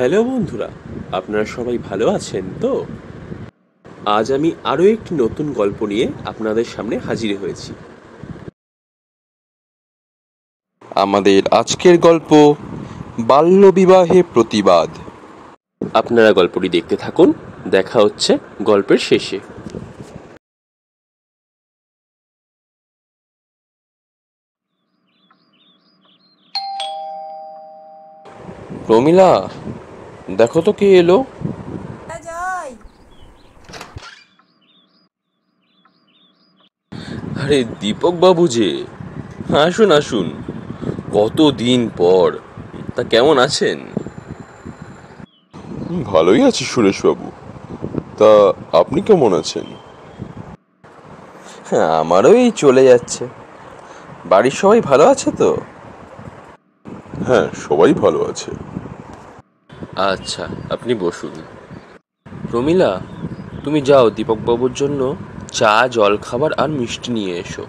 Hello বন্ধুরা, আপনারা সবাই ভালো আছেন তো? আজ আমি আরও একটি নতুন গল্প নিয়ে আপনাদের সামনে হাজির হয়েছি। আমাদের আজকের গল্প বাল্যবিবাহে প্রতিবাদ। আপনারা গল্পটি দেখতে থাকুন, দেখা হচ্ছে গল্পের শেষে। প্রমিলা, দেখো তো কে এলো। আরে দীপক বাবু যে, আসুন আসুন, কতদিন পর। তা কেমন আছেন? ভালোই আছি সুরেশবাবু। তা আপনি কেমন আছেন? হ্যাঁ, আমারও এই চলে যাচ্ছে। বাড়ির সবাই ভালো আছে তো? হ্যাঁ, সবাই ভালো আছে। আচ্ছা, আপনি বসুন। প্রমিলা, তুমি যাও দীপক বাবুর জন্য চা, জল খাবার আর মিষ্টি নিয়ে এসো।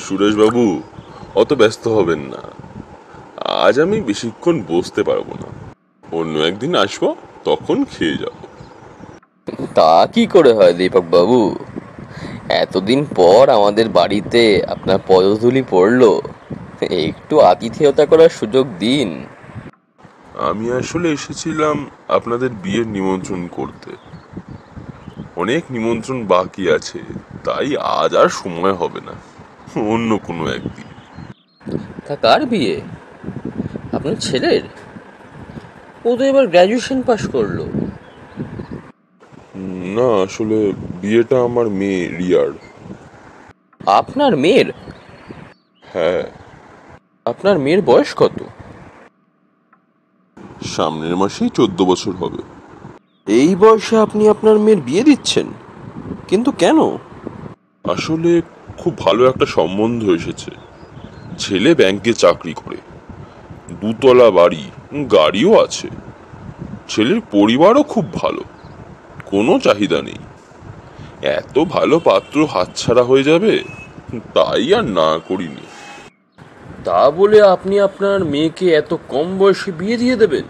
সুরেশবাবু, অত ব্যস্ত হবেন না। আজ আমি বেশিক্ষণ বসতে পারবো না। অন্য একদিন আসবো, তখন খেয়ে যাব। তা কি করে হয় দীপক বাবু? এতদিন পর আমাদের বাড়িতে আপনার পদধূলি পড়লো, একটু আতিথেয়তা করার সুযোগ দিন। আমি আসলে এসেছিলাম আপনাদের বিয়ের নিমন্ত্রণ করতে। অনেক নিমন্ত্রণ বাকি আছে, তাই আজ আর সময় হবে না। অন্য কোনো একদিন। তা কার বিয়ে? আপনার ছেলের? ও তো এবার গ্র্যাজুয়েশন পাশ করলো। না, আসলে বিয়েটা আমার মেয়ে রিয়ার। আপনার মেয়ের? হ্যাঁ। আপনার মেয়ের বয়স কত? সামনের মাসেই 14 বছর হবে। এই বয়সে আপনি আপনার মেয়ের বিয়ে দিচ্ছেন? কিন্তু কেন? আসলে খুব ভালো একটা সম্বন্ধ এসেছে। ছেলে ব্যাংকে চাকরি করে, 2 তলা বাড়ি, গাড়িও আছে। ছেলের পরিবারও খুব ভালো, কোনো চাহিদা নেই। এত ভালো পাত্র হাতছাড়া হয়ে যাবে, তাই আর না করিনি। তা বলে আপনি আপনার মেয়েকে এত কম বয়সে বিয়ে দিয়ে দেবেন?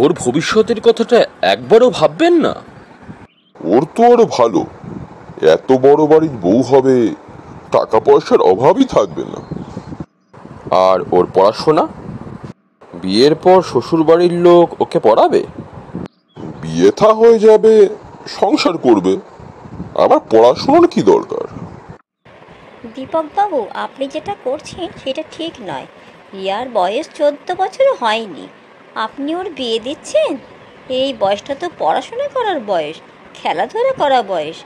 ওর ভবিষ্যতের কথাটা একবারও ভাববেন না? ওর তো আরো ভালো, এত বড় বাড়ির বউ হবে, টাকা পয়সার অভাবই থাকবে না। আর ওর পড়াশোনা? বিয়ের পর শ্বশুর বাড়ির লোক ওকে পড়াবে? বিয়ে থা হয়ে যাবে, সংসার করবে, আবার পড়াশোনার কি দরকার? দীপকবাবু, আপনি যেটা করছেন সেটা ঠিক নয়। রিয়ার বয়স 14 বছরও হয়নি, আপনি ওর বিয়ে দিচ্ছেন? এই বয়সটা তো পড়াশোনা করার বয়স, খেলাধুলা করা বয়স।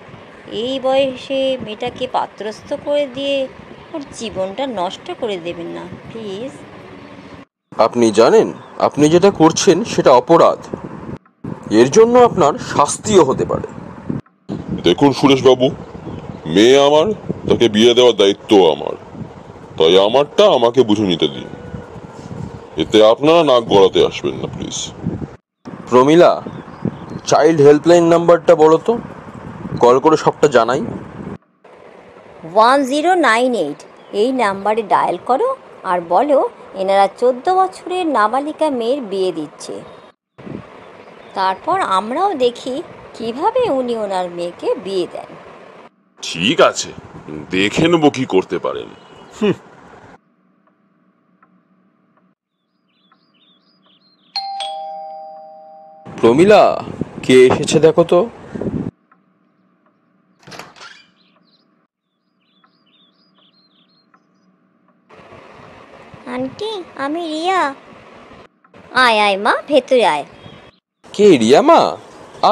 এই বয়সে মেয়েটাকে পাত্রস্থ করে দিয়ে ওর জীবনটা নষ্ট করে দেবেন না প্লিজ। আপনি জানেন আপনি যেটা করছেন সেটা অপরাধ। এর জন্য আপনার শাস্তিও হতে পারে। দেখুন সুরেশবাবু, মেয়ে আমার, তাকে বিয়ে দেওয়ার দায়িত্ব আমার। তাই আমারটা আমাকে বুঝে নিতে দিন। এতে আপনারা নাক গলাতে আসবেন না প্লিজ। প্রমিলা, চাইল্ড হেল্পলাইন নাম্বারটা বলো তো, কল করে সবটা জানাই। 1098 এই নাম্বারে ডায়াল করো আর বলো এনারা 14 বছরের নাবালিকা মেয়ের বিয়ে দিচ্ছে। তারপর আমরাও দেখি কিভাবে উনি ওনার মেয়েকে বিয়ে দেন। ঠিক আছে, দেখে নেবো কি করতে পারেন। প্রমিলা, কে এসেছে দেখো তো। আন্টি, আমি রিয়া। আয় আয় মা, ভেতরে আয়। কে, রিয়া মা?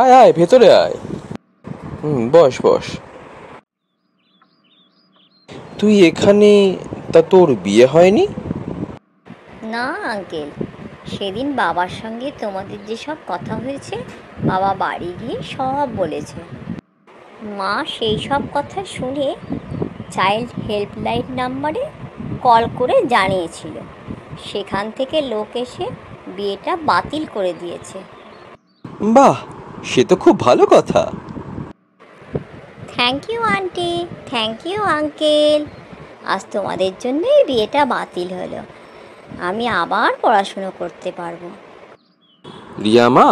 আয় আয়, ভেতরে আয়। বস বস। তুই এখানে? তা তোর বিয়ে হয়নি? না আঙ্কেল, সেদিন বাবার সঙ্গে তোমাদের যেসব কথা হয়েছে বাবা বাড়ি গিয়ে সব বলেছে। মা সেই সব কথা শুনে চাইল্ড হেল্পলাইন নাম্বারে কল করে জানিয়েছিল। সেখান থেকে লোক এসে বিয়েটা বাতিল করে দিয়েছে। বাহ, সে তো খুব ভালো কথা। Thank you aunty, thank you uncle. আজ তোমাদের জন্যই বিয়েটা বাতিল হলো, আমি আবার পড়াশুনো করতে পারবো। রিয়া মা,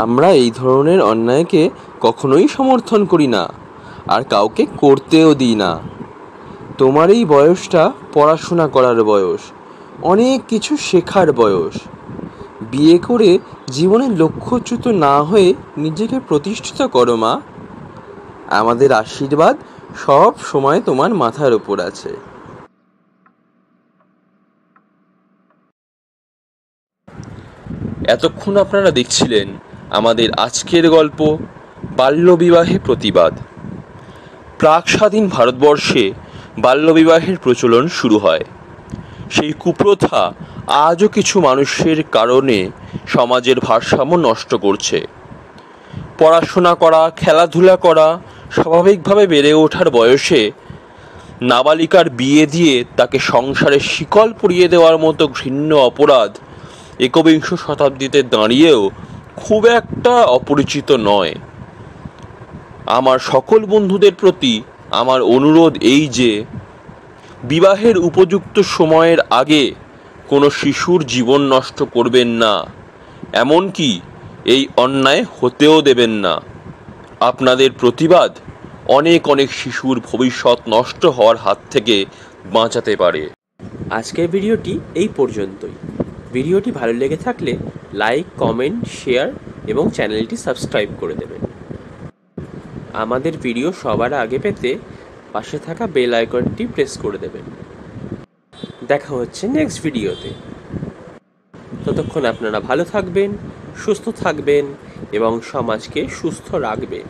আমরা এই ধরনের অন্যায়কে কখনোই সমর্থন করি না, আর কাউকে করতেও দিই না। তোমার এই বয়সটা পড়াশোনা করার বয়স, অনেক কিছু শেখার বয়স। বিয়ে করে জীবনে লক্ষ্যচ্যুত না হয়ে নিজেকে প্রতিষ্ঠিত করো মা। আমাদের আশীর্বাদ সব সময় তোমার মাথার উপর আছে। এতক্ষণ আপনারা দেখছিলেন আমাদের আজকের গল্প, বাল্যবিবাহে প্রতিবাদ। প্রাক স্বাধীন ভারতবর্ষে বাল্যবিবাহের প্রচলন শুরু হয়। সেই কুপ্রথা আজও কিছু মানুষের কারণে সমাজের ভারসাম্য নষ্ট করছে। পড়াশোনা করা, খেলাধুলা করা, স্বাভাবিকভাবে বেড়ে ওঠার বয়সে নাবালিকার বিয়ে দিয়ে তাকে সংসারের শিকল পরিয়ে দেওয়ার মতো ঘৃণ্য অপরাধ একবিংশ শতাব্দীতে দাঁড়িয়েও খুব একটা অপরিচিত নয়। আমার সকল বন্ধুদের প্রতি আমার অনুরোধ এই যে, বিবাহের উপযুক্ত সময়ের আগে কোনো শিশুর জীবন নষ্ট করবেন না, এমনকি এই অন্যায় হতেও দেবেন না। আপনাদের প্রতিবাদ অনেক অনেক শিশুর ভবিষ্যৎ নষ্ট হওয়ার হাত থেকে বাঁচাতে পারে। আজকের ভিডিওটি এই পর্যন্তই। ভিডিওটি ভালো লেগে থাকলে লাইক, কমেন্ট, শেয়ার এবং চ্যানেলটি সাবস্ক্রাইব করে দেবেন। আমাদের ভিডিও সবার আগে পেতে পাশে থাকা বেল আইকনটি প্রেস করে দেবেন। দেখা হচ্ছে নেক্সট ভিডিওতে। ততক্ষণ আপনারা ভালো থাকবেন, সুস্থ থাকবেন এবং সমাজকে সুস্থ রাখবেন।